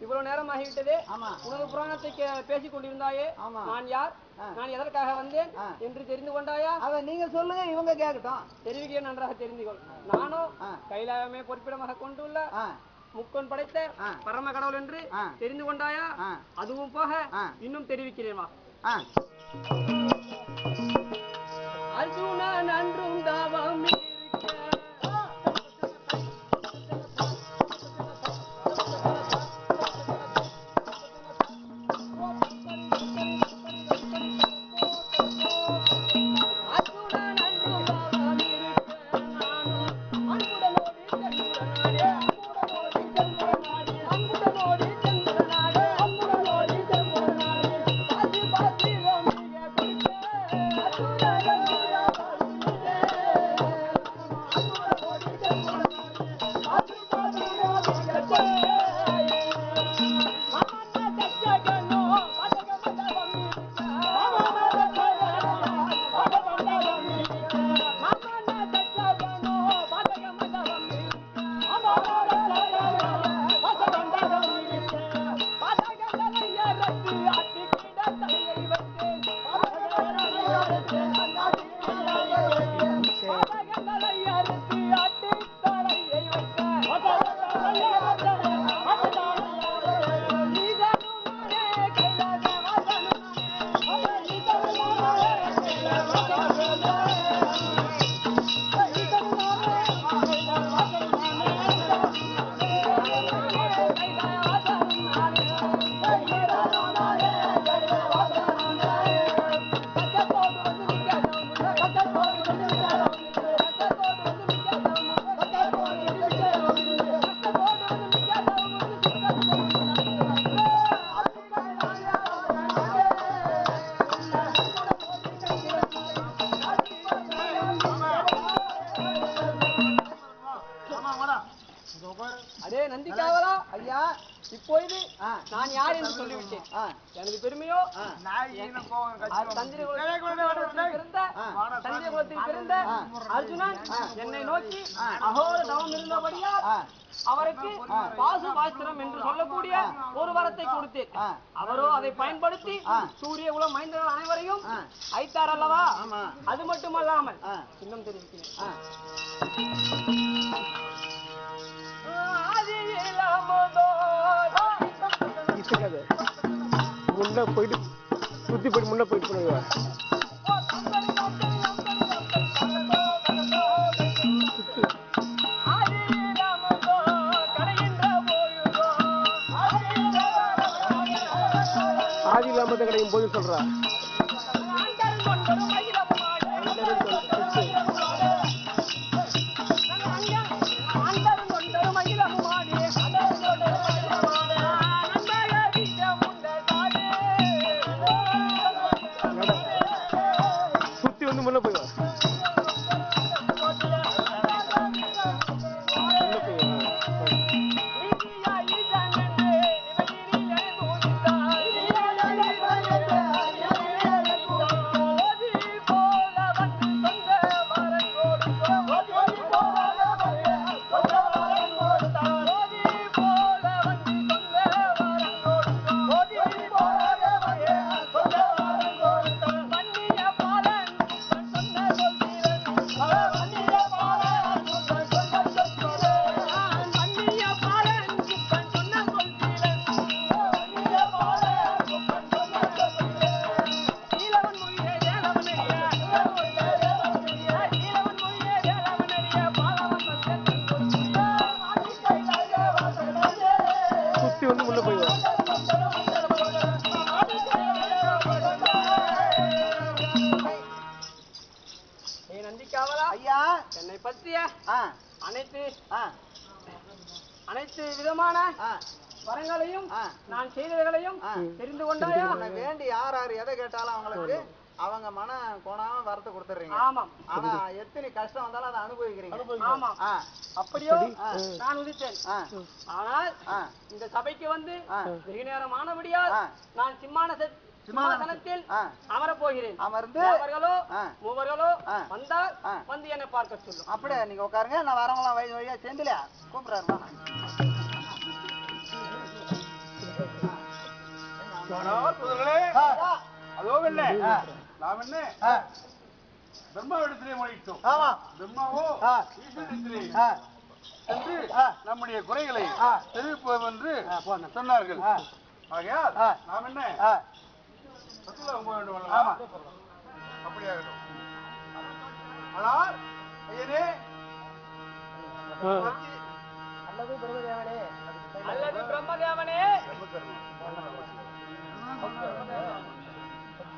இவ்வளவு நேரம் ஆகிவிட்டது. உனது புராணத்தை பேசிக் கொண்டிருந்தாயே, நான் யார், நான் எதற்காக வந்தேன் என்று தெரிந்து கொண்டாயா? அதை நீங்க சொல்லுங்க, இவங்க கேட்கட்டும். தெரிவிக்க நன்றாக தெரிந்து கொள். நானும் கைலாயமே பொறுப்பிடமாக கொண்டுள்ள முக்கோன் படைத்த பரம கடவுள் என்று தெரிந்து கொண்டாயா? அதுவும் போக இன்னும் தெரிவிக்கிறேன். அர்ஜுனன் அன்றும் தாவம் இப்பொழுது நான் யார் என்று சொல்லிவிட்டேன். எனது பெருமையோ சந்திர குலத்தில் பிறந்த அர்ஜுனன் என்னை நோக்கி அகோர தவம் இருந்தபடியால் அவருக்கு பாசு பாஸ்திரம் என்று சொல்லக்கூடிய ஒரு வரத்தை கொடுத்தேன். அவரோ அதை பயன்படுத்தி சூரிய குலம் மைந்தர்கள் அனைவரையும் ஐத்தார் அல்லவா? அது மட்டுமல்லாமல் இன்னும் தெரிவிக்கிறேன். முன்ன போயிட்டு சுத்தி போயிட்டு முன்ன போயிட்டு பண்ணுவா. ஆதி இல்லாம கிடைக்கும் போது சொல்றா. என்னை பற்றிய அனைத்து விதமான வரங்களையும் நான் செய்தவைகளையும் தெரிந்து கொண்டாயா? வேண்டி யார் யார் எதை கேட்டாலும் அவங்களுக்கு அவங்க மன கோணாம வரத்து கொடுத்துறீங்க. ஆமாம். ஆனா எத்தனை கஷ்டம் வந்தாலும் அதை அனுபவிக்கிறீங்க. ஆமாம். அப்படியோ நான் உதித்தேன். ஆனால் இந்த சபைக்கு வந்து வெகு நேரம் ஆனபடியால் நான் சிம்மாசனத்தில் அமரப் போகிறேன். அமர்ந்து மூவர்களோ வந்தால் வந்து என்னை பார்க்க சொல்லும். அப்படியே நீங்க உட்காருங்க, நான் வரவங்களாம் வழி வழியா சேர்ந்துல கூப்பிடுறாரு. அதோ என்ன நாம் என்ன பிரம்மாவிடத்திலே முறையிட்டோம். பிரம்மாவோ ஈஸ்வரத்திலே சென்று நம்முடைய குறைகளை தெரிவிப்போம் என்று சொன்னார்கள். ஆகையால் நாம் என்ன சத்துலகம் போக வேண்டும் அல்லவா? அப்படியாகட்டும். ஆனால் ஐயனே அல்லது பிரம்மதேவனே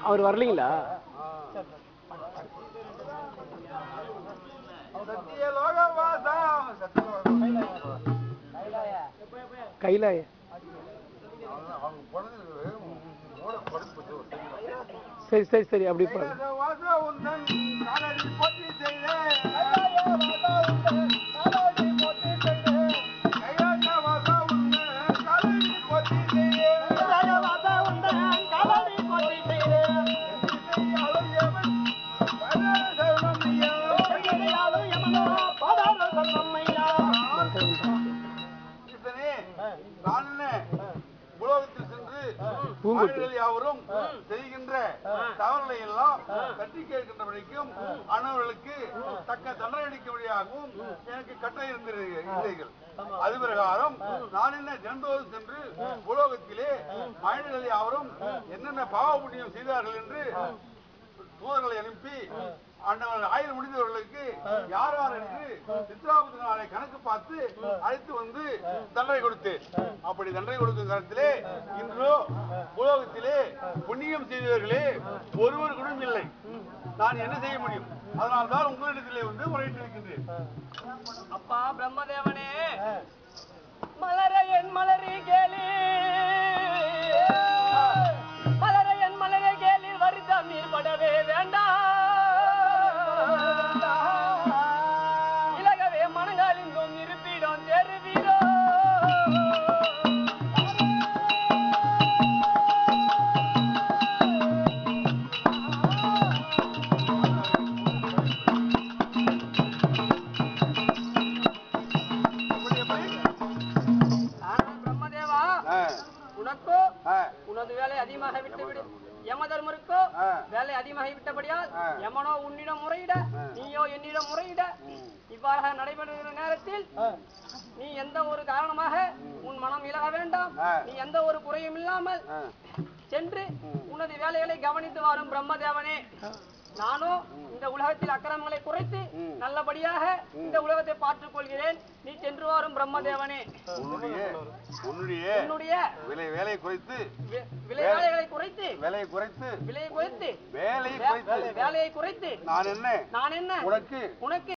அவர் வரலீங்களா? கைலாய சரி சரி சரி அப்படி உலகத்தில் சென்று யாவரும் செய்கின்ற தவறுகளை எல்லாம் தட்டி கேட்கின்றபடிக்கும் அன்னவர்களுக்கு தக்க தண்டனை அளிக்கும்படியாகவும் எனக்கு கட்டளை இருந்தீர்கள். அது பிரகாரம் நான் என்ன தினந்தோறும் சென்று உலோகத்திலே மனிதர்கள் யாவரும் என்னென்ன பாவ புண்ணியம் செய்தார்கள் என்று தூதர்களை அனுப்பி அந்தவர்கள் ஆயுள் முடிந்தவர்களுக்கு யார் யார் என்று சித்ராபதி நாளை கணக்கு பார்த்து அழைத்து வந்து தண்டனை கொடுத்தேன். அப்படி தண்டனை கொடுக்கும் காலத்திலே இன்றோ உலோகத்திலே புண்ணியம் செய்தவர்களே ஒருவர் கூட இல்லை. நான் என்ன செய்ய முடியும்? அதனால்தான் உங்களிடத்திலே வந்து முறையிட்டு இருக்கின்றேன். அப்பா பிரம்மதேவனே, மலரை என் மலரி கேளி, மலரை என் மலரை கேளில் வருத்தம் நீர் படவே வேண்டாம். இலகவே மனங்காலிங்கும் இருப்பிடம் தெருவீரோ. பிரம்மதேவா, உனக்கோ உனது வேலை அதிகமாக விட்டுவிடு. யமதர்மருக்கோ வேலை அதிகமாகி விட்டபடியால் யமனோ உன்னிடம் முறையிட, நீயோ என்னிடம் முறையிட. இவ்வாறாக நடைபெறுகிற நேரத்தில் நீ எந்த ஒரு காரணமாக உன் மனம் இலக வேண்டாம். நீ எந்த ஒரு குறையும் இல்லாமல் சென்று உனது வேலைகளை கவனித்து வரும் பிரம்மதேவனே, நானும் இந்த உலகத்தில் அக்கிரமங்களை குறைத்து நல்லபடியாக இந்த உலகத்தை பார்த்துக் கொள்கிறேன். நீ சென்று வரும் பிரம்மதேவனே, உன்னுடைய வேலையை குறைத்து வேலைகளை குறைத்து வேலையை குறைத்து வேலையை குறைத்து நான் என்ன உனக்கு